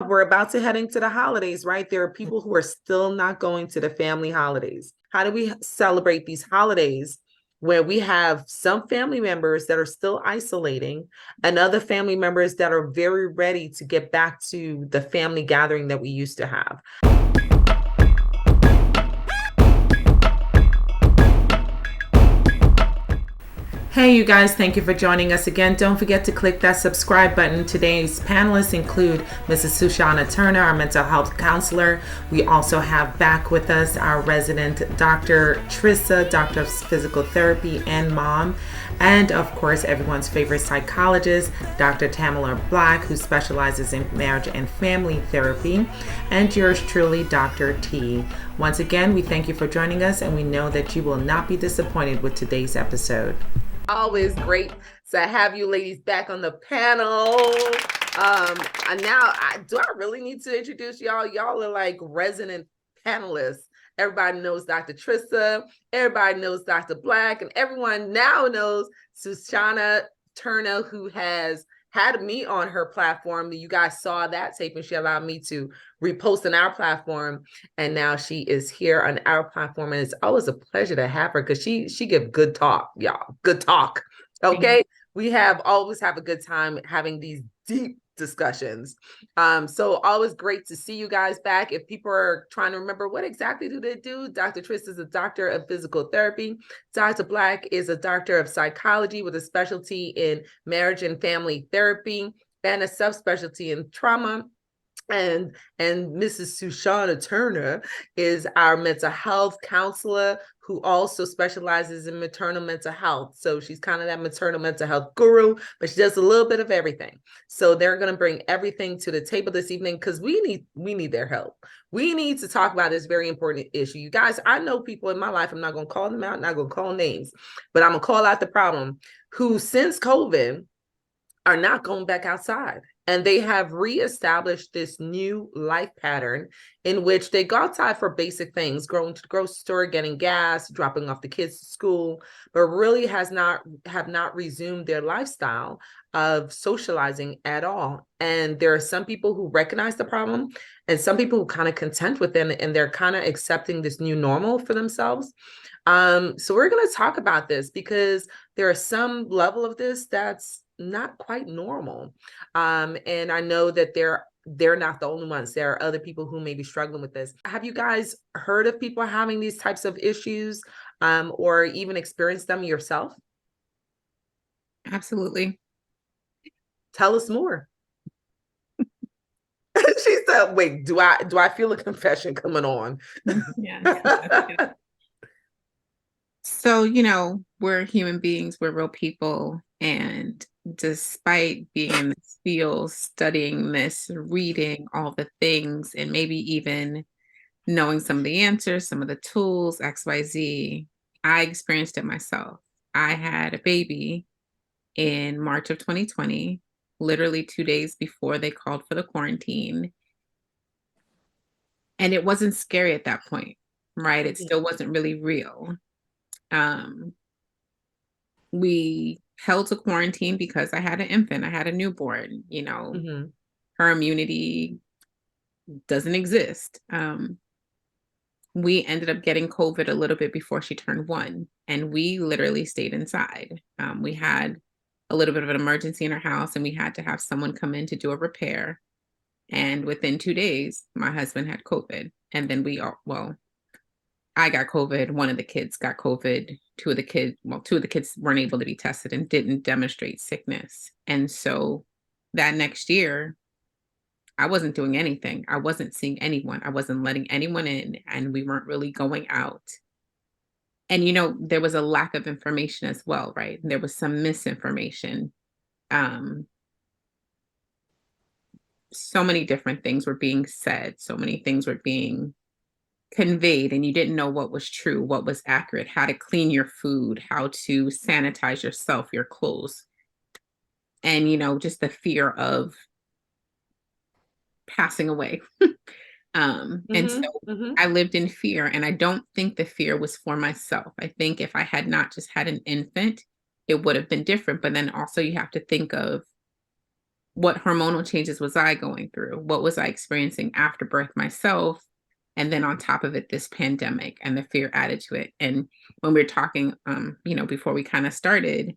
We're about to head into the holidays, right? There are people who are still not going to the family holidays. How do we celebrate these holidays where we have some family members that are still isolating and other family members that are very ready to get back to the family gathering that we used to have? Hey, you guys, thank you for joining us again. Don't forget to click that subscribe button. Today's panelists include Mrs. ZuShanna Turner, our mental health counselor. We also have back with us our resident Dr. Trisa, doctor of physical therapy and mom. And of course, everyone's favorite psychologist, Dr. Tamala Black, who specializes in marriage and family therapy. And yours truly, Dr. T. Once again, we thank you for joining us, and we know that you will not be disappointed with today's episode. Always great to have you ladies back on the panel. And now, do I really need to introduce y'all? Y'all are like resident panelists. Everybody knows Dr. Trisa, everybody knows Dr. Black, and everyone now knows ZuShanna Turner, who has had me on her platform. You guys saw that tape, and she allowed me to repost on our platform. And now she is here on our platform, and it's always a pleasure to have her because she gives good talk, y'all. Good talk. Okay, we always have a good time having these deep discussions. So always great to see you guys back. If people are trying to remember what exactly do they do, Dr. Trista is a doctor of physical therapy. Dr. Black is a doctor of psychology with a specialty in marriage and family therapy and a subspecialty in trauma. And Mrs. ZuShanna Turner is our mental health counselor who also specializes in maternal mental health. So she's kind of that maternal mental health guru, but she does a little bit of everything. So they're going to bring everything to the table this evening because we need their help. We need to talk about this very important issue. You guys, I know people in my life, I'm not going to call them out, not going to call names, but I'm going to call out the problem, who since COVID are not going back outside. And they have reestablished this new life pattern in which they go outside for basic things, going to the grocery store, getting gas, dropping off the kids to school, but really have not resumed their lifestyle of socializing at all. And there are some people who recognize the problem and some people who kind of content with it, and they're kind of accepting this new normal for themselves. So we're going to talk about this because there is some level of this that's not quite normal. And I know that they're not the only ones. There are other people who may be struggling with this. Have you guys heard of people having these types of issues, or even experienced them yourself? Absolutely. Tell us more. She said, wait, do I feel a confession coming on? Yes. So, we're human beings, we're real people. And despite being in this field, studying this, reading all the things, and maybe even knowing some of the answers, some of the tools, XYZ, I experienced it myself. I had a baby in March of 2020, literally 2 days before they called for the quarantine. And it wasn't scary at that point, right? It still wasn't really real. We held to quarantine because I had an infant, I had a newborn, her immunity doesn't exist. We ended up getting COVID a little bit before she turned 1, and we literally stayed inside. We had a little bit of an emergency in our house, and we had to have someone come in to do a repair. And within 2 days, my husband had COVID. And then I got COVID. One of the kids got COVID. Two of the kids weren't able to be tested and didn't demonstrate sickness. And so that next year, I wasn't doing anything. I wasn't seeing anyone. I wasn't letting anyone in, and we weren't really going out. And, there was a lack of information as well, right? There was some misinformation. So many different things were being said. So many things were being conveyed, and you didn't know what was true, what was accurate, how to clean your food, how to sanitize yourself, your clothes. And, just the fear of passing away. And so I lived in fear, and I don't think the fear was for myself. I think if I had not just had an infant, it would have been different. But then also you have to think of what hormonal changes was I going through? What was I experiencing after birth myself? And then on top of it, this pandemic and the fear added to it. And when we were talking, before we kind of started,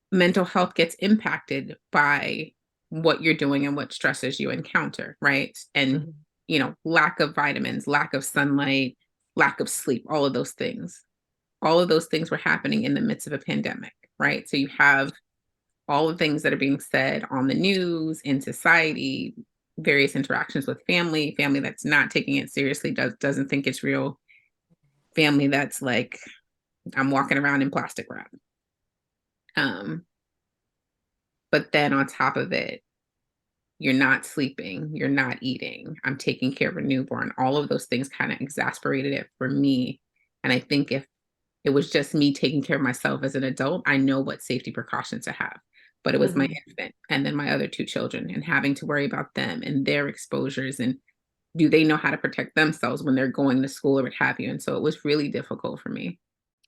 mental health gets impacted by what you're doing and what stresses you encounter, right? And, lack of vitamins, lack of sunlight, lack of sleep, all of those things. All of those things were happening in the midst of a pandemic, right? So you have all the things that are being said on the news, in society, various interactions with family that's not taking it seriously, doesn't think it's real, family that's like, I'm walking around in plastic wrap. But then on top of it, you're not sleeping, you're not eating, I'm taking care of a newborn. All of those things kind of exasperated it for me. And I think if it was just me taking care of myself as an adult, I know what safety precautions to have. But it was my infant and then my other two children, and having to worry about them and their exposures, and do they know how to protect themselves when they're going to school or what have you. And so it was really difficult for me.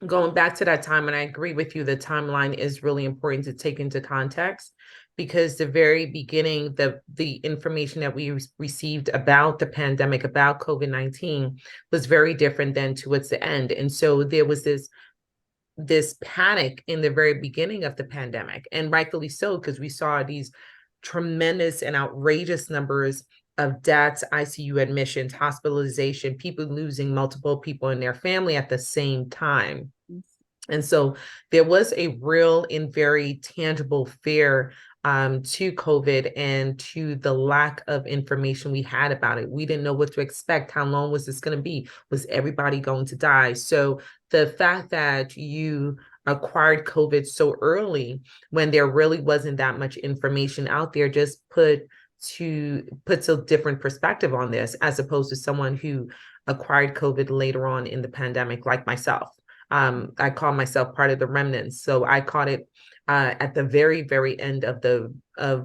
Going back to that time, and I agree with you, the timeline is really important to take into context, because the very beginning, the information that we received about the pandemic, about COVID-19, was very different than towards the end. And so there was this panic in the very beginning of the pandemic, and rightfully so, because we saw these tremendous and outrageous numbers of deaths, ICU admissions, hospitalization, people losing multiple people in their family at the same time. And so there was a real and very tangible fear to COVID and to the lack of information we had about it. We didn't know what to expect. How long was this going to be? Was everybody going to die? So the fact that you acquired COVID so early, when there really wasn't that much information out there, just puts a different perspective on this, as opposed to someone who acquired COVID later on in the pandemic, like myself. I call myself part of the remnants. So I caught it at the very, very end of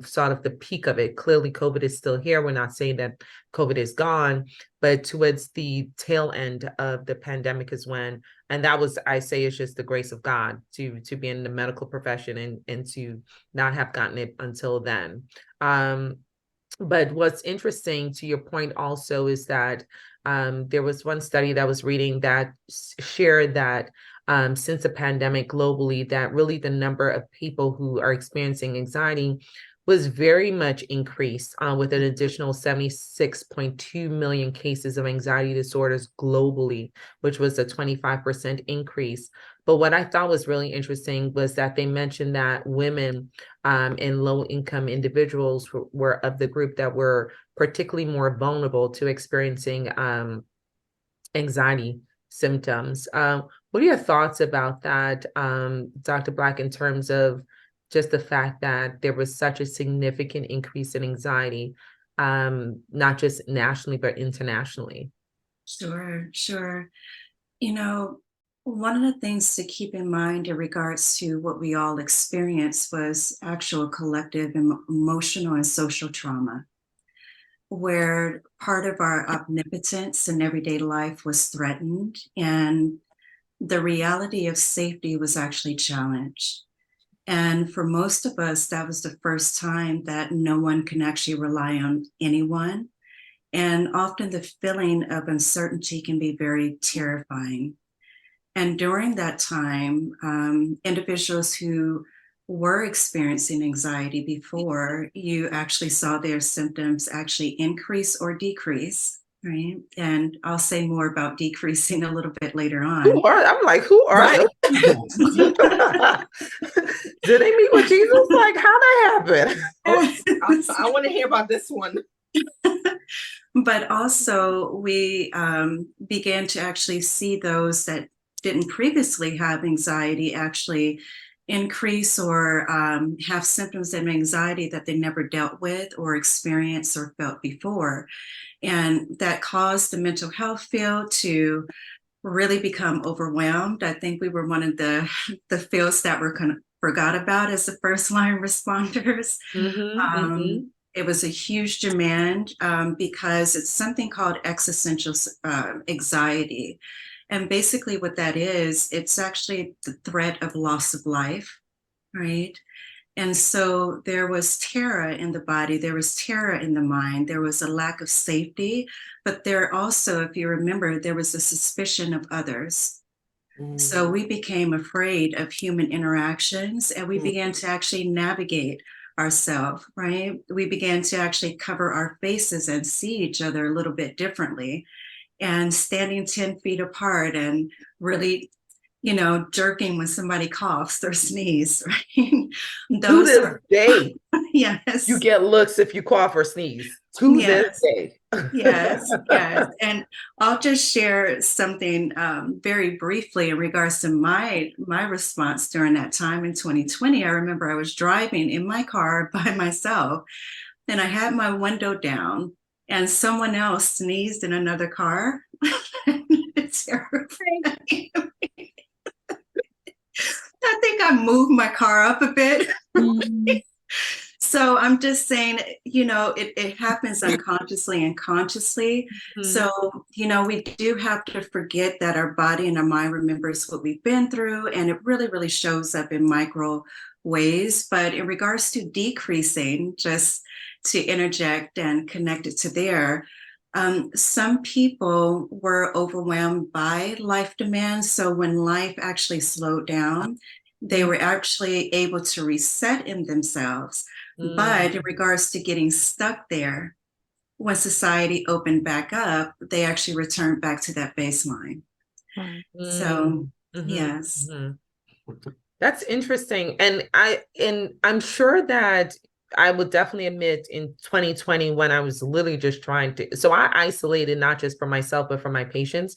sort of the peak of it. Clearly, COVID is still here. We're not saying that COVID is gone, but towards the tail end of the pandemic is when, and that was, I say, it's just the grace of God to be in the medical profession and to not have gotten it until then. But what's interesting, to your point also, is that there was one study that I was reading that shared that since the pandemic globally, that really the number of people who are experiencing anxiety was very much increased, with an additional 76.2 million cases of anxiety disorders globally, which was a 25% increase. But what I thought was really interesting was that they mentioned that women and low-income individuals were of the group that were particularly more vulnerable to experiencing anxiety symptoms. What are your thoughts about that, Dr. Black, in terms of just the fact that there was such a significant increase in anxiety, not just nationally, but internationally? Sure. One of the things to keep in mind in regards to what we all experienced was actual collective emotional and social trauma, where part of our omnipotence in everyday life was threatened, and the reality of safety was actually challenged. And for most of us, that was the first time that no one can actually rely on anyone. And often the feeling of uncertainty can be very terrifying. And during that time, individuals who were experiencing anxiety before, you actually saw their symptoms actually increase or decrease, right? And I'll say more about decreasing a little bit later on. I'm like, who are Right. they? Did they meet with Jesus? Like, how that happened? I want to hear about this one. But also, we began to actually see those that didn't previously have anxiety actually increase or have symptoms of anxiety that they never dealt with or experienced or felt before. And that caused the mental health field to really become overwhelmed. I think we were one of the fields that were kind of forgot about as the first line responders. It was a huge demand because it's something called existential anxiety. And basically what that is, it's actually the threat of loss of life, right? And so there was terror in the body, there was terror in the mind, there was a lack of safety, but there also, if you remember, there was a suspicion of others. So we became afraid of human interactions, and we began to actually navigate ourselves, right? We began to actually cover our faces and see each other a little bit differently, and standing 10 feet apart and really, jerking when somebody coughs or sneezes, right? To this day, yes. you get looks if you cough or sneeze. To this day. Yes. And I'll just share something very briefly in regards to my response during that time in 2020. I remember I was driving in my car by myself, and I had my window down, and someone else sneezed in another car. It's terrifying. I think I moved my car up a bit. So I'm just saying, it happens unconsciously and consciously. So, we do have to forget that our body and our mind remembers what we've been through, and it really, really shows up in micro ways. But in regards to decreasing, just to interject and connect it to there, some people were overwhelmed by life demands. So when life actually slowed down, they were actually able to reset in themselves. But in regards to getting stuck there, when society opened back up, they actually returned back to that baseline. So, yes. That's interesting. And I'm sure that I would definitely admit in 2020, when I was literally just trying to, so I isolated not just for myself, but for my patients,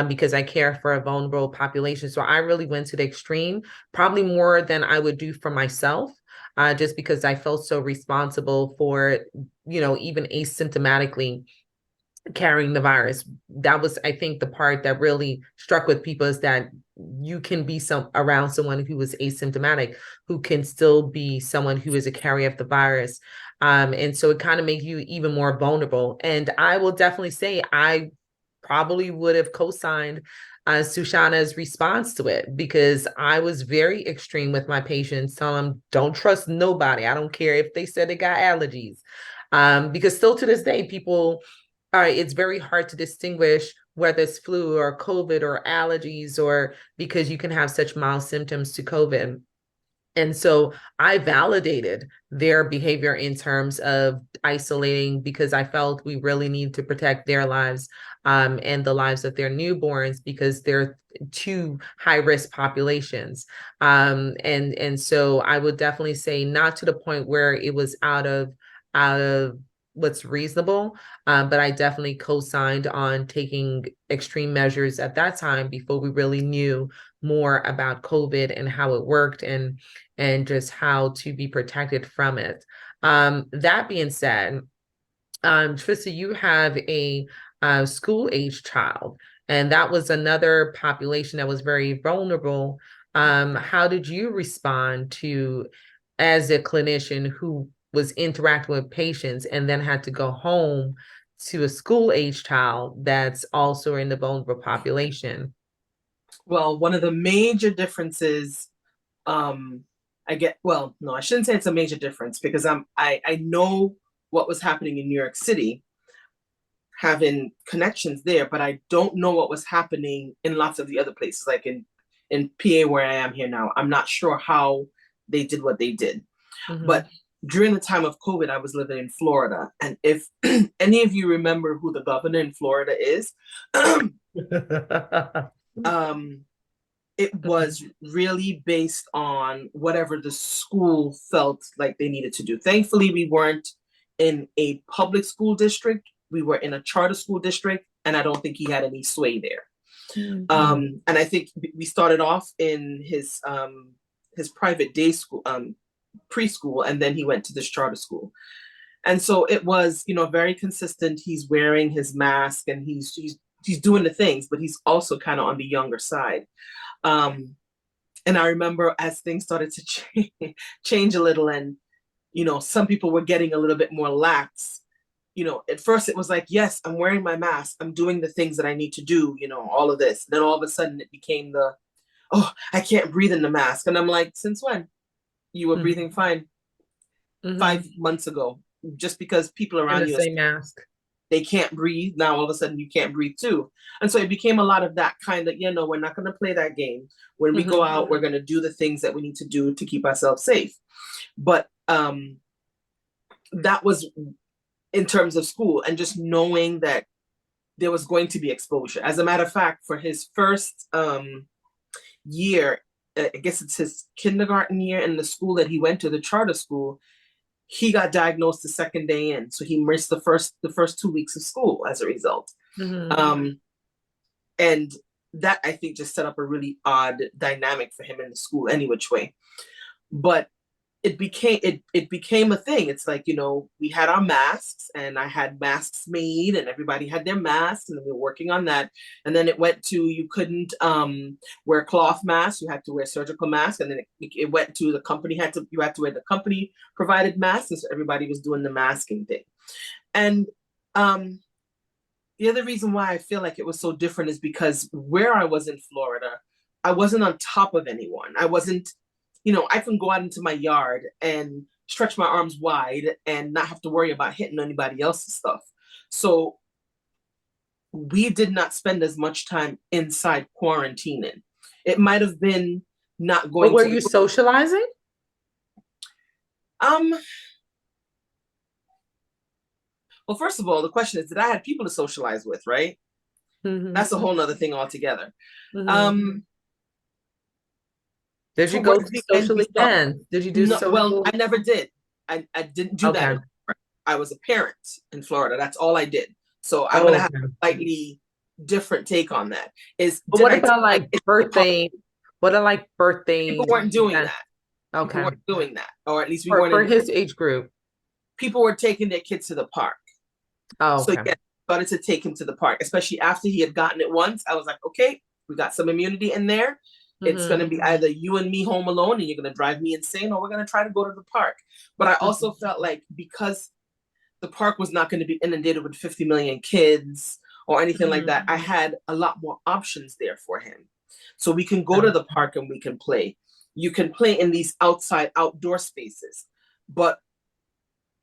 because I care for a vulnerable population. So I really went to the extreme, probably more than I would do for myself. Just because I felt so responsible for, even asymptomatically carrying the virus. That was, I think, the part that really struck with people, is that you can be around someone who is asymptomatic, who can still be someone who is a carrier of the virus. And so it kind of makes you even more vulnerable. And I will definitely say I probably would have co-signed ZuShanna's response to it, because I was very extreme with my patients, telling them, don't trust nobody. I don't care if they said they got allergies. Because still to this day, it's very hard to distinguish whether it's flu or COVID or allergies, or because you can have such mild symptoms to COVID. And so I validated their behavior in terms of isolating, because I felt we really need to protect their lives, and the lives of their newborns, because they're two high-risk populations. And so I would definitely say, not to the point where it was out of what's reasonable, but I definitely co-signed on taking extreme measures at that time, before we really knew more about COVID and how it worked, and just how to be protected from it. That being said, Trisa, you have a school-age child, and that was another population that was very vulnerable. How did you respond to, as a clinician who was interacting with patients and then had to go home to a school-age child that's also in the vulnerable population? Well, one of the major differences, I shouldn't say it's a major difference, because I know what was happening in New York City, having connections there, but I don't know what was happening in lots of the other places, like in PA, where I am here now. I'm not sure how they did what they did. But during the time of COVID, I was living in Florida. And if any of you remember who the governor in Florida is, it was really based on whatever the school felt like they needed to do. Thankfully, we weren't in a public school district. We were in a charter school district, and I don't think he had any sway there. And I think we started off in his private day school, preschool, and then he went to this charter school. And so it was, very consistent. He's wearing his mask, and he's doing the things, but he's also kind of on the younger side. And I remember as things started to change a little, and, some people were getting a little bit more lax. At first it was like, yes, I'm wearing my mask, I'm doing the things that I need to do, all of this. Then all of a sudden it became I can't breathe in the mask. And I'm like, since when? You were breathing fine 5 months ago. Just because people around in the you same mask, they can't breathe, now all of a sudden you can't breathe too. And so it became a lot of that kind of, we're not going to play that game. When we go out, we're going to do the things that we need to do to keep ourselves safe. But that was in terms of school, and just knowing that there was going to be exposure. As a matter of fact, for his first year, I guess it's his kindergarten year in the school that he went to, the charter school, he got diagnosed the second day in. So he missed the first 2 weeks of school as a result. And that, I think, just set up a really odd dynamic for him in the school any which way. But it became a thing. It's like, we had our masks, and I had masks made, and everybody had their masks, and we were working on that. And then it went to, you couldn't wear cloth masks, you had to wear surgical masks. And then it went to you had to wear the company provided masks. And so everybody was doing the masking thing. And the other reason why I feel like it was so different is because where I was in Florida, I wasn't on top of anyone. I wasn't, I can go out into my yard and stretch my arms wide and not have to worry about hitting anybody else's stuff. So we did not spend as much time inside quarantining. It might have been not going. But were you socializing? Well, first of all, the question is, did I have people to socialize with, right? That's a whole nother thing altogether. Did you go to social events? Did you do social? Well, I never did. I didn't do that. I was a parent in Florida. That's all I did. So I'm going to have a slightly different take on that. What about birthday? What are like birthdays? People weren't doing that. Okay. People weren't doing that. Or at least we weren't. For his age group. People were taking their kids to the park. Oh, okay. So yeah, I started to take him to the park, especially after he had gotten it once. I was like, okay, we got some immunity in there. It's going to be either you and me home alone, and you're going to drive me insane, or we're going to try to go to the park. But I also felt like, because the park was not going to be inundated with 50 million kids or anything like that, I had a lot more options there for him. So we can go to the park and we can play. You can play in these outdoor spaces. But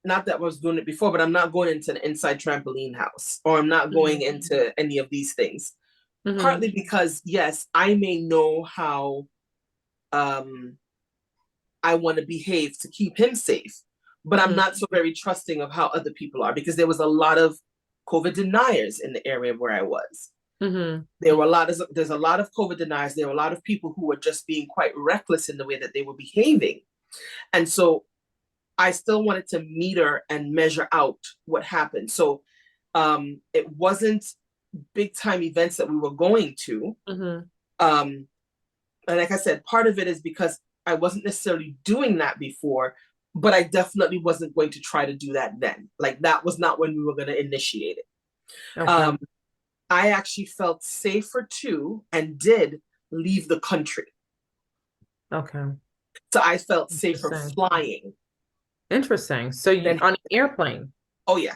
not that I was doing it before, but I'm not going into an inside trampoline house, or I'm not going into any of these things. Partly because, yes, I may know how I want to behave to keep him safe, but I'm not so very trusting of how other people are, because there was a lot of COVID deniers in the area where I was. There's a lot of COVID deniers. There were a lot of people who were just being quite reckless in the way that they were behaving. And so I still wanted to meter and measure out what happened. So it wasn't big time events that we were going to. And like I said, part of it is because I wasn't necessarily doing that before, but I definitely wasn't going to try to do that then. Like, that was not when we were going to initiate it. Okay. I actually felt safer too, and did leave the country. Okay. So I felt safer flying. Interesting. So you on an airplane? Oh yeah.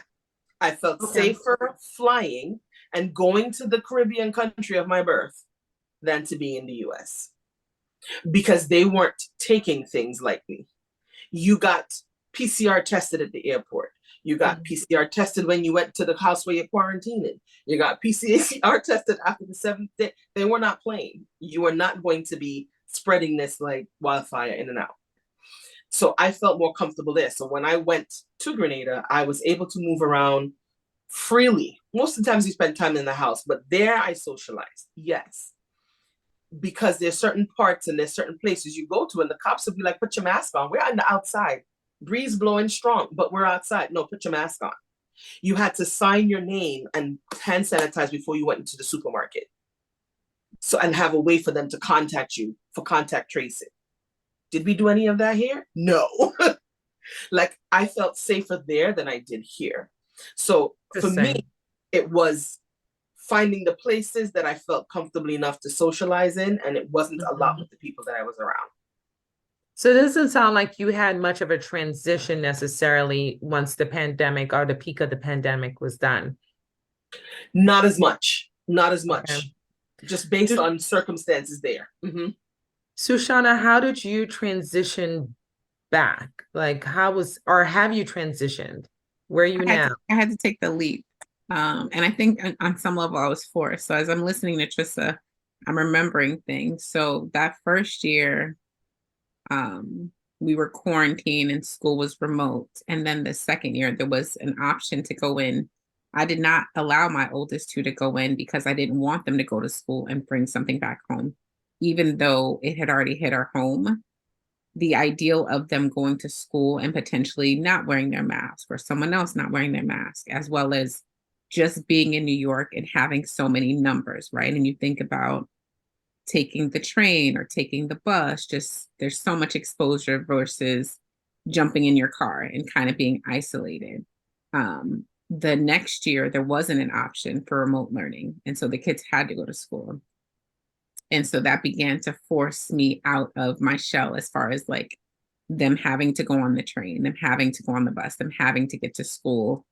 I felt safer flying and going to the Caribbean country of my birth than to be in the US, because they weren't taking things like me. You got PCR tested at the airport. You got PCR tested when you went to the house where you're quarantining. You got PCR tested after the 7th day. They were not playing. You were not going to be spreading this like wildfire in and out. So I felt more comfortable there. So when I went to Grenada, I was able to move around freely. Most of the times we spent time in the house, but there I socialized. Yes. Because there's certain parts and there's certain places you go to, and the cops would be like, put your mask on. We're on the outside. Breeze blowing strong, but we're outside. No, put your mask on. You had to sign your name and hand sanitize before you went into the supermarket. So, and have a way for them to contact you for contact tracing. Did we do any of that here? No. Like, I felt safer there than I did here. So for me, it was finding the places that I felt comfortably enough to socialize in, and it wasn't a lot with the people that I was around. So it doesn't sound like you had much of a transition necessarily once the pandemic, or the peak of the pandemic, was done. Not as much. Okay. Just based on circumstances there. ZuShanna, how did you transition back? Like, or have you transitioned? Where are you now? I had to take the leap. And I think on some level I was forced. So as I'm listening to Trisa, I'm remembering things. So that first year, we were quarantined and school was remote. And then the second year, there was an option to go in. I did not allow my oldest two to go in because I didn't want them to go to school and bring something back home, even though it had already hit our home. The ideal of them going to school and potentially not wearing their mask or someone else not wearing their mask, as well as just being in New York and having so many numbers, right? And you think about taking the train or taking the bus, just there's so much exposure versus jumping in your car and kind of being isolated. The next year, there wasn't an option for remote learning. And so the kids had to go to school. And so that began to force me out of my shell as far as like them having to go on the train, them having to go on the bus, them having to get to school.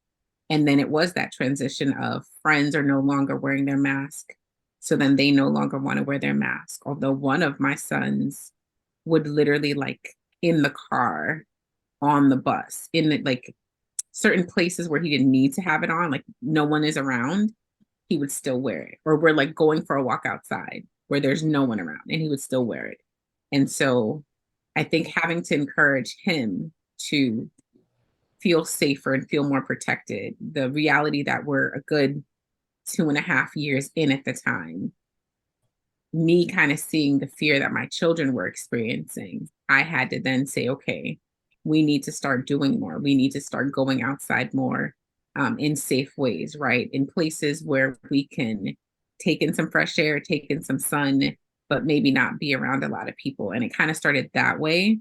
And then it was that transition of friends are no longer wearing their mask. So then they no longer want to wear their mask. Although one of my sons would literally like in the car, on the bus, in the, like certain places where he didn't need to have it on, like no one is around, he would still wear it. Or we're like going for a walk outside where there's no one around and he would still wear it. And so I think having to encourage him to feel safer and feel more protected, the reality that we're a good 2.5 years in at the time, me kind of seeing the fear that my children were experiencing, I had to then say, okay, we need to start doing more. We need to start going outside more, in safe ways, right? In places where we can take in some fresh air, take in some sun, but maybe not be around a lot of people. And it kind of started that way.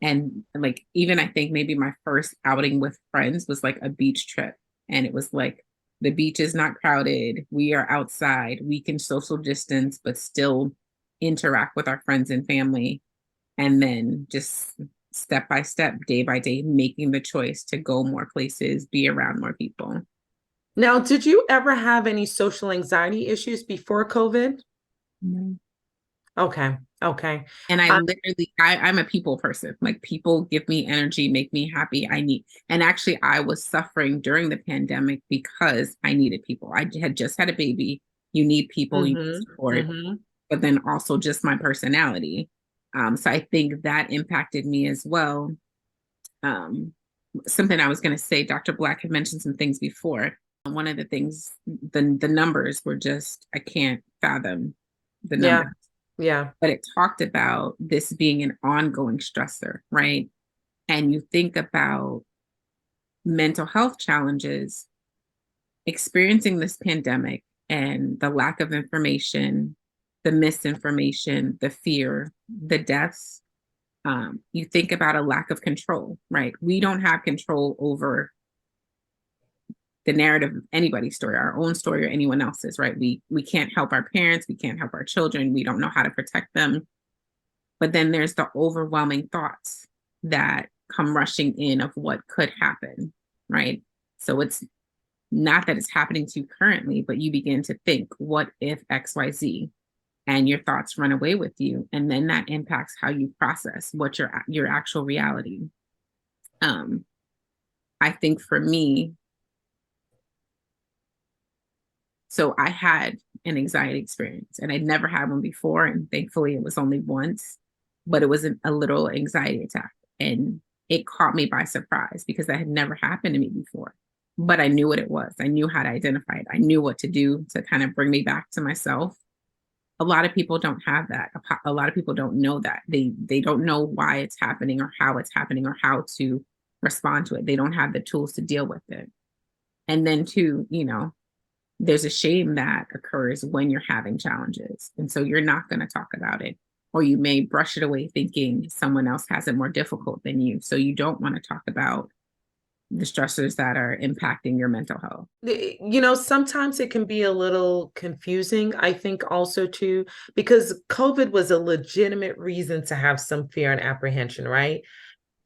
And like, even I think maybe my first outing with friends was like a beach trip. And it was like, the beach is not crowded. We are outside. We can social distance, but still interact with our friends and family. And then just step by step, day by day, making the choice to go more places, be around more people. Now, did you ever have any social anxiety issues before COVID? No. Okay. Okay. And I'm a people person. Like people give me energy, make me happy. And actually I was suffering during the pandemic because I needed people. I had just had a baby. You need people, you need support, but then also just my personality. So I think that impacted me as well. Something I was going to say, Dr. Black had mentioned some things before. One of the things, the numbers were just, I can't fathom the numbers. Yeah. But it talked about this being an ongoing stressor, right? And you think about mental health challenges, experiencing this pandemic and the lack of information, the misinformation, the fear, the deaths. You think about a lack of control, right? We don't have control over the narrative of anybody's story, our own story or anyone else's, right? We can't help our parents, we can't help our children, we don't know how to protect them. But then there's the overwhelming thoughts that come rushing in of what could happen, right? So it's not that it's happening to you currently, but you begin to think, what if XYZ? And your thoughts run away with you. And then that impacts how you process what your actual reality. I think for me, so I had an anxiety experience and I'd never had one before. And thankfully it was only once, but it was a little anxiety attack. And it caught me by surprise because that had never happened to me before. But I knew what it was. I knew how to identify it. I knew what to do to kind of bring me back to myself. A lot of people don't have that. A lot of people don't know that. They don't know why it's happening or how it's happening or how to respond to it. They don't have the tools to deal with it. And then too, there's a shame that occurs when you're having challenges. And so you're not going to talk about it, or you may brush it away thinking someone else has it more difficult than you. So you don't want to talk about the stressors that are impacting your mental health. Sometimes it can be a little confusing, I think also too, because COVID was a legitimate reason to have some fear and apprehension, right?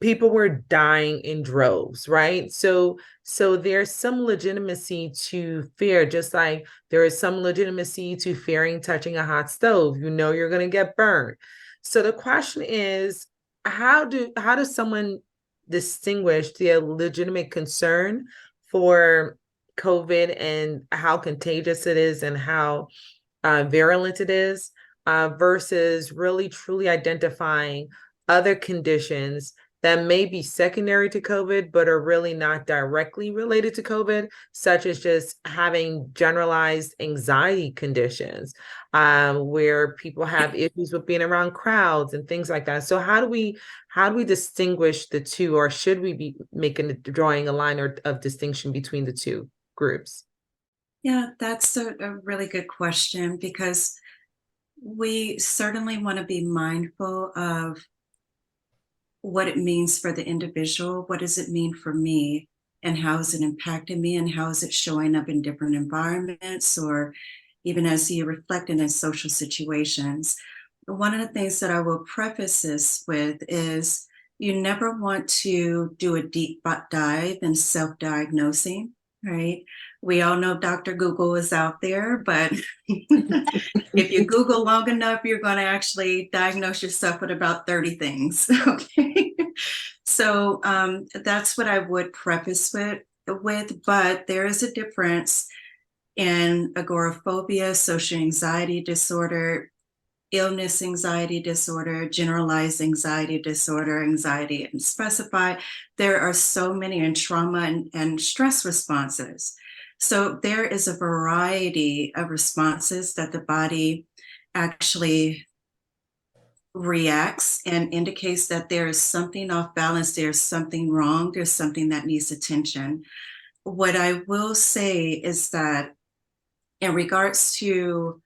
People were dying in droves, right? So there's some legitimacy to fear, just like there is some legitimacy to fearing touching a hot stove. You're going to get burned. So the question is, how does someone distinguish the legitimate concern for COVID and how contagious it is and how virulent it is, versus really truly identifying other conditions that may be secondary to COVID, but are really not directly related to COVID, such as just having generalized anxiety conditions, where people have issues with being around crowds and things like that. So how do we distinguish the two, or should we be drawing a line of distinction between the two groups? Yeah, that's a really good question, because we certainly want to be mindful of what it means for the individual. What does it mean for me? And how is it impacting me? And how is it showing up in different environments, or even as you reflect in social situations? One of the things that I will preface this with is you never want to do a deep dive in self-diagnosing, right? We all know Dr. Google is out there, but if you Google long enough, you're going to actually diagnose yourself with about 30 things. Okay. So that's what I would preface with, but there is a difference in agoraphobia, social anxiety disorder, illness anxiety disorder, generalized anxiety disorder, anxiety unspecified. There are so many in trauma and stress responses. So there is a variety of responses that the body actually reacts and indicates that there is something off balance, there's something wrong, there's something that needs attention. What I will say is that in regards to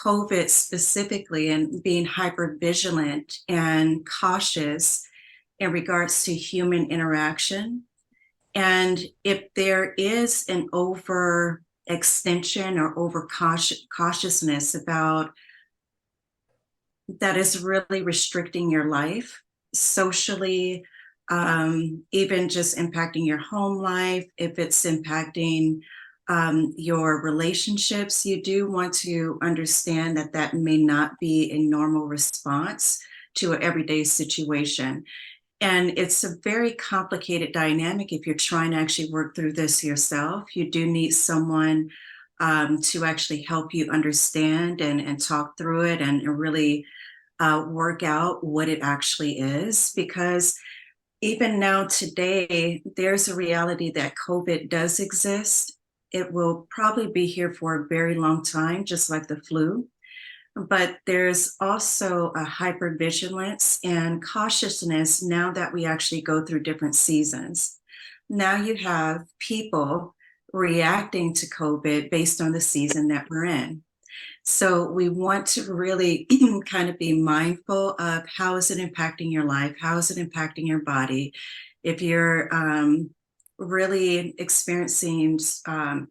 COVID specifically, and being hyper vigilant and cautious in regards to human interaction, and if there is an over extension or over cautiousness about that is really restricting your life socially, even just impacting your home life, if it's impacting your relationships, you do want to understand that that may not be a normal response to an everyday situation. And it's a very complicated dynamic if you're trying to actually work through this yourself. You do need someone to actually help you understand and talk through it, and really work out what it actually is. Because even now today, there's a reality that COVID does exist. It will probably be here for a very long time, just like the flu. But there's also a hypervigilance and cautiousness now that we actually go through different seasons. Now you have people reacting to COVID based on the season that we're in. So we want to really kind of be mindful of how is it impacting your life? How is it impacting your body? If you're really experiencing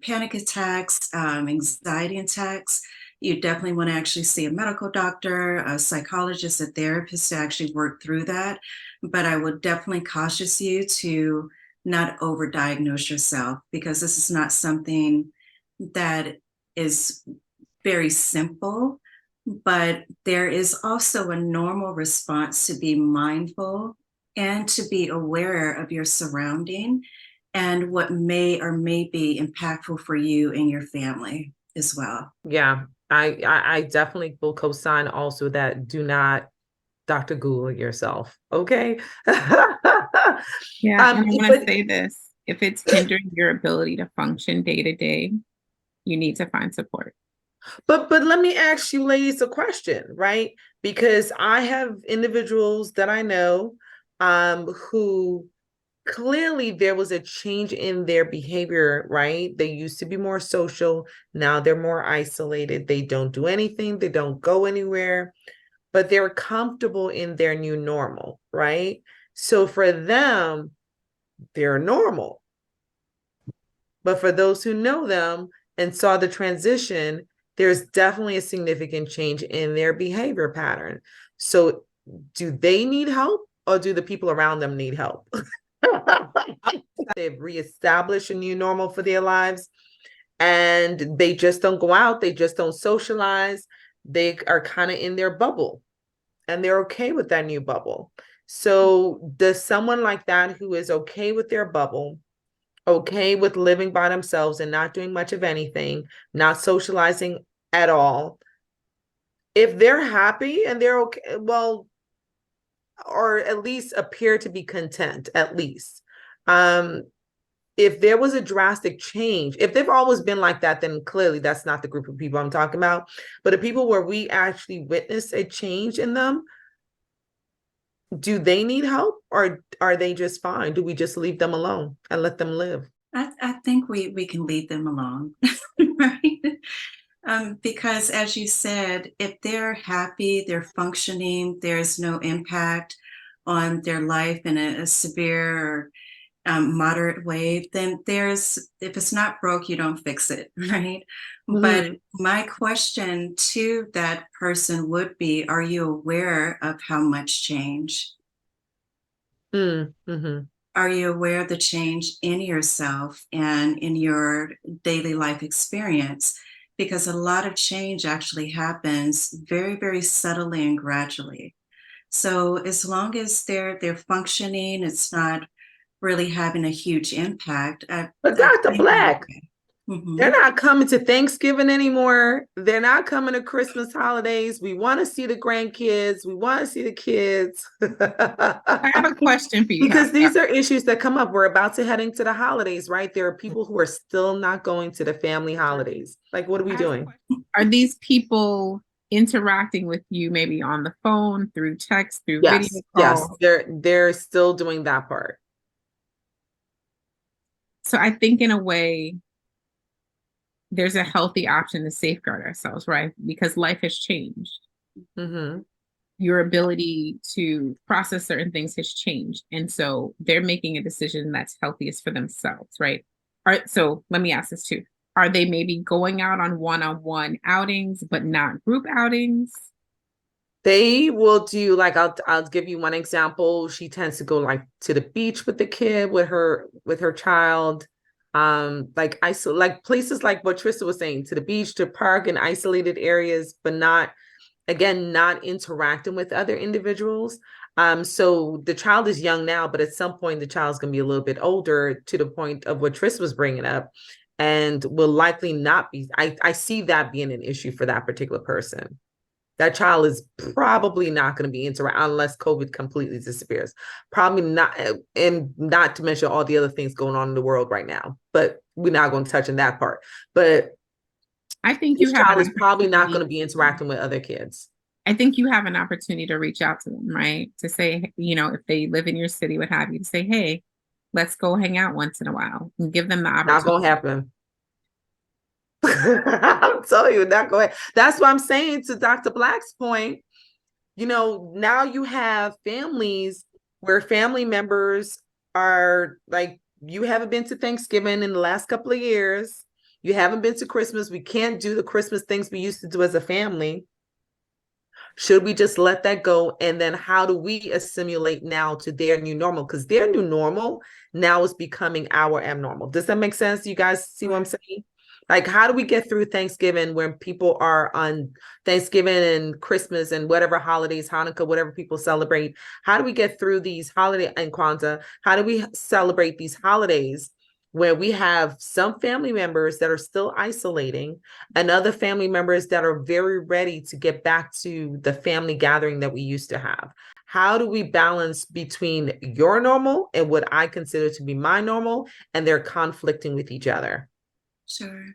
panic attacks, anxiety attacks, you definitely want to actually see a medical doctor, a psychologist, a therapist to actually work through that. But I would definitely caution you to not overdiagnose yourself, because this is not something that is very simple, but there is also a normal response to be mindful and to be aware of your surrounding and what may or may be impactful for you and your family as well. Yeah, I definitely will co-sign also that do not Dr. Google yourself. Okay. Yeah, and I want to say this. If it's hindering your ability to function day to day, you need to find support. But let me ask you ladies a question, right? Because I have individuals that I know who clearly there was a change in their behavior, right? They used to be more social. Now they're more isolated. They don't do anything. They don't go anywhere, but they're comfortable in their new normal, right? So for them, they're normal. But for those who know them and saw the transition, there's definitely a significant change in their behavior pattern. So do they need help, or do the people around them need help? They've reestablished a new normal for their lives, and they just don't go out. They just don't socialize. They are kind of in their bubble, and they're okay with that new bubble. So does someone like that who is okay with their bubble, okay with living by themselves and not doing much of anything, not socializing at all, if they're happy and they're okay, well, or at least appear to be content, at least. If there was a drastic change, if they've always been like that, then clearly that's not the group of people I'm talking about. But the people where we actually witness a change in them, do they need help or are they just fine? Do we just leave them alone and let them live? I think we can leave them alone, right? Because as you said, if they're happy, they're functioning, there's no impact on their life in a severe or moderate way, then if it's not broke, you don't fix it, right? Mm-hmm. But my question to that person would be, are you aware of how much change? Mm-hmm. Are you aware of the change in yourself and in your daily life experience? Because a lot of change actually happens very, very subtly and gradually. So as long as they're functioning, it's not really having a huge impact. But Dr. Black, they're not coming to Thanksgiving anymore. They're not coming to Christmas holidays. We want to see the grandkids. We want to see the kids. I have a question for you. Because these are issues that come up. We're about to head into the holidays, right? There are people who are still not going to the family holidays. Like, what are we doing? Are these people interacting with you maybe on the phone, through text, through video call? Yes, they're still doing that part. So I think in a way, there's a healthy option to safeguard ourselves, right? Because life has changed. Mm-hmm. Your ability to process certain things has changed. And so they're making a decision that's healthiest for themselves, right? All right, so let me ask this too. Are they maybe going out on one-on-one outings, but not group outings? They will do, like, I'll give you one example. She tends to go like to the beach with the kid, with her child. Like places like what Trisa was saying, to the beach, to park in isolated areas, but not interacting with other individuals. So the child is young now, but at some point the child's going to be a little bit older, to the point of what Trisa was bringing up, and will likely not be. I see that being an issue for that particular person. That child is probably not going to be interacting unless COVID completely disappears. Probably not, and not to mention all the other things going on in the world right now. But we're not going to touch on that part. But I think this child is probably not going to be interacting with other kids. I think you have an opportunity to reach out to them, right? To say, if they live in your city, what have you, to say, hey, let's go hang out once in a while, and give them the opportunity. Not going to happen. I'm telling you, not going. That's what I'm saying to Dr. Black's point. Now you have families where family members are like, you haven't been to Thanksgiving in the last couple of years. You haven't been to Christmas. We can't do the Christmas things we used to do as a family. Should we just let that go? And then how do we assimilate now to their new normal? Because their new normal now is becoming our abnormal. Does that make sense? You guys see what I'm saying? Like, how do we get through Thanksgiving when people are on Thanksgiving and Christmas and whatever holidays, Hanukkah, whatever people celebrate? How do we get through these holidays and Kwanzaa? How do we celebrate these holidays where we have some family members that are still isolating and other family members that are very ready to get back to the family gathering that we used to have? How do we balance between your normal and what I consider to be my normal, and they're conflicting with each other? Sure.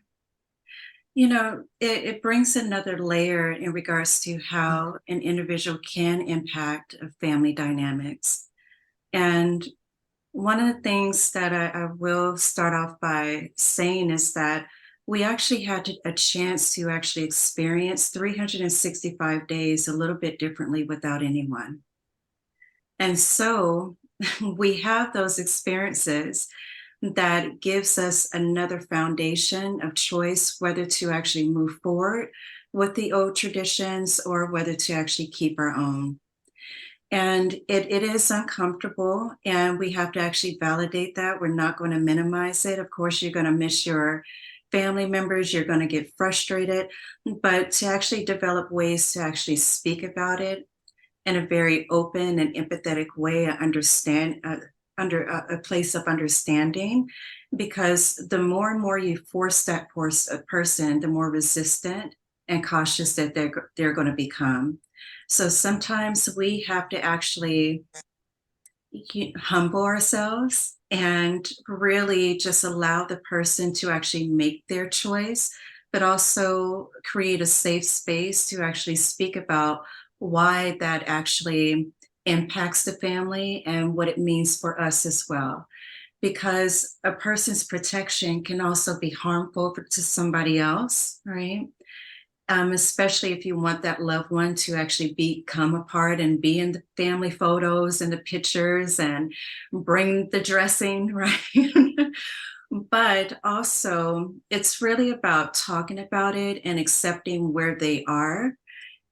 It brings another layer in regards to how an individual can impact family dynamics. And one of the things that I will start off by saying is that we actually had a chance to actually experience 365 days a little bit differently without anyone. And so we have those experiences that gives us another foundation of choice, whether to actually move forward with the old traditions or whether to actually keep our own. And it is uncomfortable, and we have to actually validate that. We're not going to minimize it. Of course, you're going to miss your family members, you're going to get frustrated, but to actually develop ways to actually speak about it in a very open and empathetic way, under a place of understanding, because the more and more you force a person, the more resistant and cautious that they're going to become. So sometimes we have to actually humble ourselves and really just allow the person to actually make their choice, but also create a safe space to actually speak about why that actually impacts the family and what it means for us as well. Because a person's protection can also be harmful to somebody else, right? Especially if you want that loved one to actually become a part and be in the family photos and the pictures and bring the dressing, right? But also, it's really about talking about it and accepting where they are,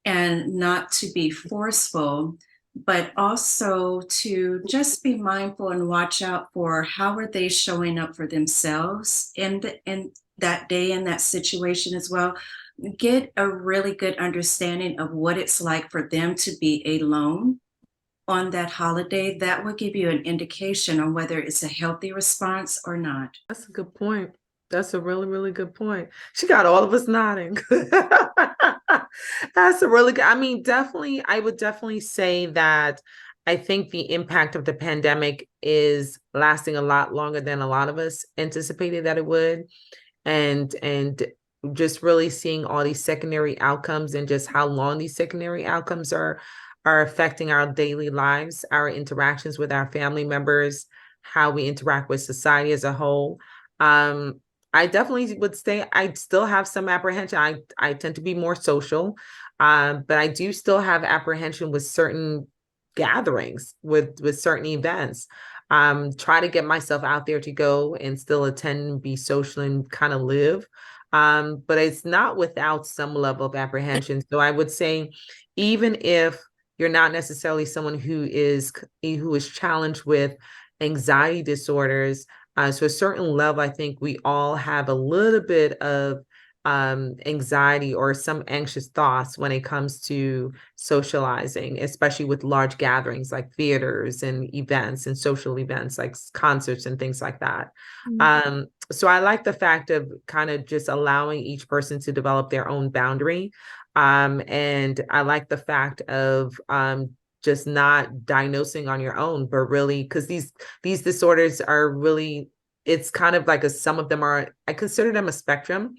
and not to be forceful, but also to just be mindful and watch out for how are they showing up for themselves in that day, in that situation as well. Get a really good understanding of what it's like for them to be alone on that holiday. That will give you an indication on whether it's a healthy response or not. That's a good point. That's a really, really good point. She got all of us nodding. That's a really good, I mean, definitely, I would definitely say that I think the impact of the pandemic is lasting a lot longer than a lot of us anticipated that it would. And just really seeing all these secondary outcomes and just how long these secondary outcomes are affecting our daily lives, our interactions with our family members, how we interact with society as a whole. I definitely would say I still have some apprehension. I tend to be more social, but I do still have apprehension with certain gatherings, with certain events. Try to get myself out there to go and still attend, be social, and kind of live. But it's not without some level of apprehension. So I would say, even if you're not necessarily someone who is challenged with anxiety disorders, to a certain level, I think we all have a little bit of anxiety or some anxious thoughts when it comes to socializing, especially with large gatherings like theaters and events and social events like concerts and things like that. Mm-hmm. So I like the fact of kind of just allowing each person to develop their own boundary. And I like the fact of just not diagnosing on your own, but really, because these disorders are really, it's kind of like some of them are, I consider them a spectrum,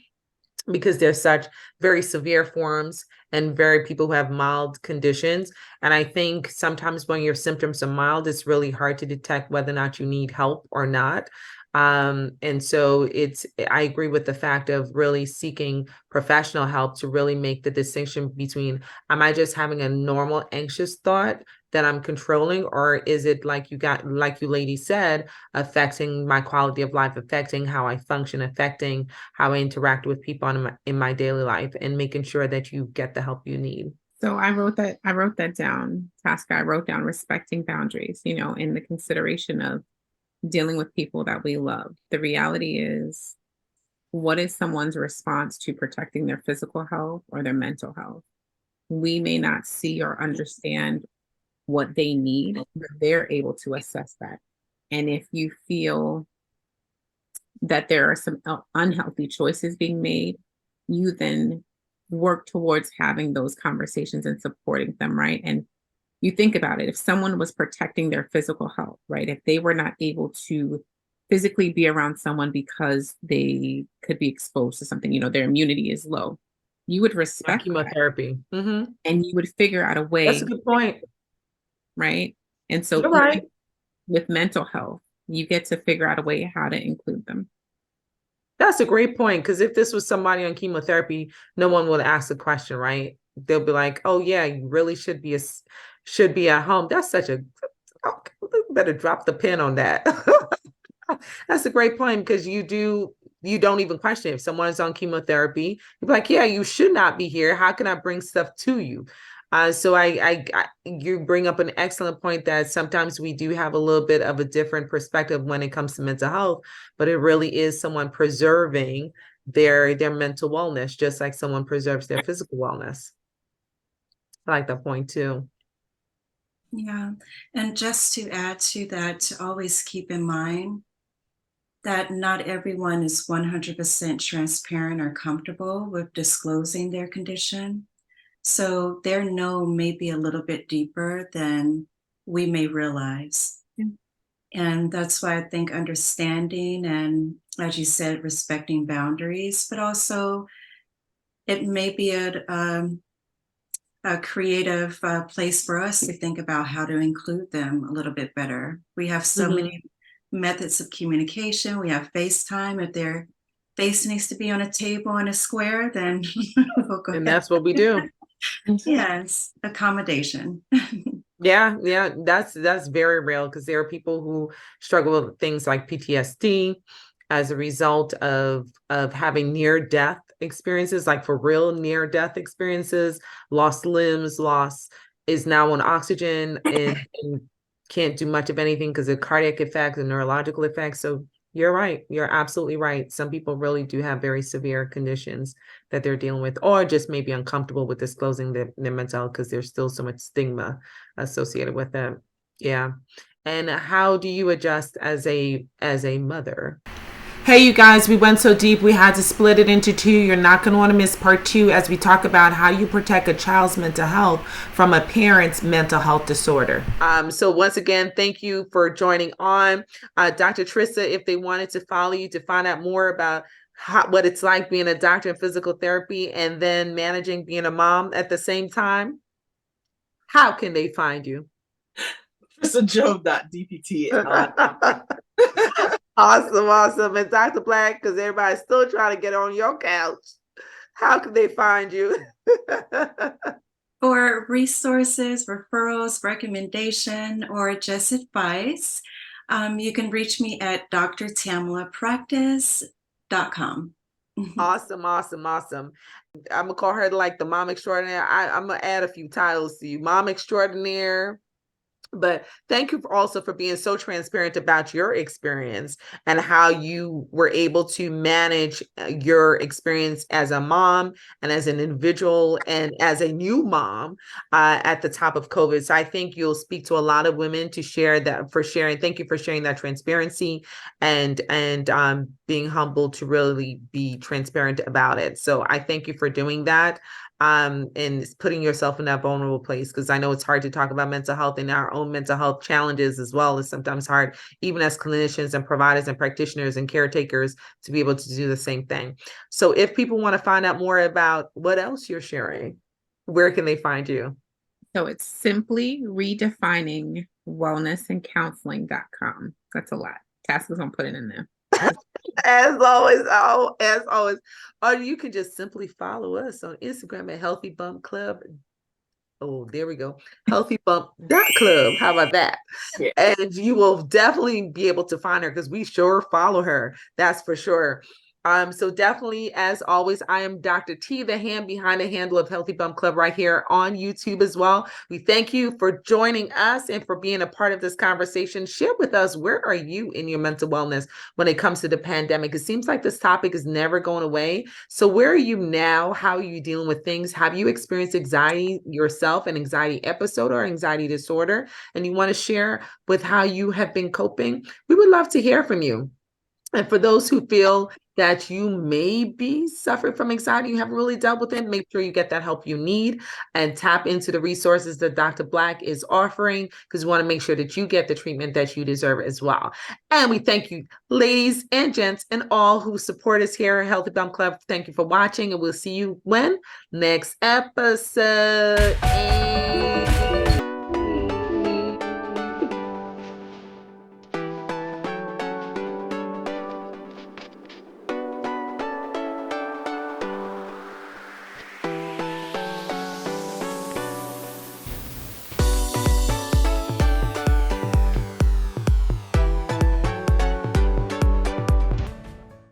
because they're such very severe forms and very people who have mild conditions. And I think sometimes when your symptoms are mild, it's really hard to detect whether or not you need help or not. And so I agree with the fact of really seeking professional help to really make the distinction between, am I just having a normal anxious thought that I'm controlling, or is it like you lady said, affecting my quality of life, affecting how I function, affecting how I interact with people in my daily life, and making sure that you get the help you need. So I wrote that down, Taska. I wrote down respecting boundaries, in the consideration of dealing with people that we love. The reality is, what is someone's response to protecting their physical health or their mental health? We may not see or understand what they need, but they're able to assess that. And if you feel that there are some unhealthy choices being made, you then work towards having those conversations and supporting them, right? And you think about it, if someone was protecting their physical health, right? If they were not able to physically be around someone because they could be exposed to something, their immunity is low, you would respect chemotherapy. Mm-hmm. And you would figure out a way. That's a good point. Right. And so you're right. With mental health, you get to figure out a way how to include them. That's a great point, because if this was somebody on chemotherapy, no one would ask the question, right? They'll be like, "Oh yeah, you really should be at home." That's such a better drop the pin on that. That's a great point, because you don't even question it. If someone's on chemotherapy, you're like, "Yeah, you should not be here. How can I bring stuff to you?" So you bring up an excellent point that sometimes we do have a little bit of a different perspective when it comes to mental health, but it really is someone preserving their mental wellness, just like someone preserves their physical wellness. I like that point too. Yeah. And just to add to that, to always keep in mind that not everyone is 100% transparent or comfortable with disclosing their condition. So their no may be a little bit deeper than we may realize. And that's why I think understanding and, as you said, respecting boundaries, but also it may be a creative place for us to think about how to include them a little bit better. We have so many methods of communication. We have FaceTime. If their face needs to be on a table in a square, then we'll go And ahead. that's what we do. Yes, accommodation. Yeah, that's very real, because there are people who struggle with things like PTSD as a result of having near death experiences, like for real near death experiences, lost limbs, is now on oxygen and can't do much of anything because of cardiac effects and neurological effects. So you're right. You're absolutely right. Some people really do have very severe conditions that they're dealing with, or just maybe uncomfortable with disclosing their mental health because there's still so much stigma associated with them. Yeah. And how do you adjust as a mother? Hey, you guys, we went so deep we had to split it into two. You're not going to want to miss part 2 as we talk about how you protect a child's mental health from a parent's mental health disorder. So once again, thank you for joining on. Dr. Trisa, if they wanted to follow you to find out more about what it's like being a doctor in physical therapy and then managing being a mom at the same time, how can they find you? Trisa Job.dpt. Awesome. And Dr. Black, because everybody's still trying to get on your couch, how can they find you? For resources, referrals, recommendation, or just advice, you can reach me at drtamalapractice.com. Awesome. I'm gonna call her like the mom extraordinaire. I'm gonna add a few titles to you. Mom extraordinaire. But thank you also for being so transparent about your experience and how you were able to manage your experience as a mom and as an individual and as a new mom at the top of COVID. So I think you'll speak to a lot of women to share that, for sharing. Thank you for sharing that transparency and being humble to really be transparent about it. So I thank you for doing that. And putting yourself in that vulnerable place, because I know it's hard to talk about mental health and our own mental health challenges as well. It's sometimes hard, even as clinicians and providers and practitioners and caretakers, to be able to do the same thing. So if people want to find out more about what else you're sharing, where can they find you? So it's simply redefining wellnessandcounseling.com. That's a lot. Taska's gonna put it in there. As always, or you can just simply follow us on Instagram at Healthy Bump Club. Oh, there we go. HealthyBump.club. How about that? Yeah. And you will definitely be able to find her, because we sure follow her. That's for sure. So definitely, as always, I am Dr. T, the hand behind the handle of Healthy Bump Club, right here on YouTube as well. We thank you for joining us and for being a part of this conversation. Share with us, where are you in your mental wellness when it comes to the pandemic? It seems like this topic is never going away. So where are you now? How are you dealing with things? Have you experienced anxiety yourself, an anxiety episode or anxiety disorder, and you want to share with how you have been coping? We would love to hear from you. And for those who feel that you may be suffering from anxiety, you haven't really dealt with it, make sure you get that help you need and tap into the resources that Dr. Black is offering, because we want to make sure that you get the treatment that you deserve as well. And we thank you, ladies and gents, and all who support us here at Healthy Bump Club. Thank you for watching, and we'll see you when? Next episode.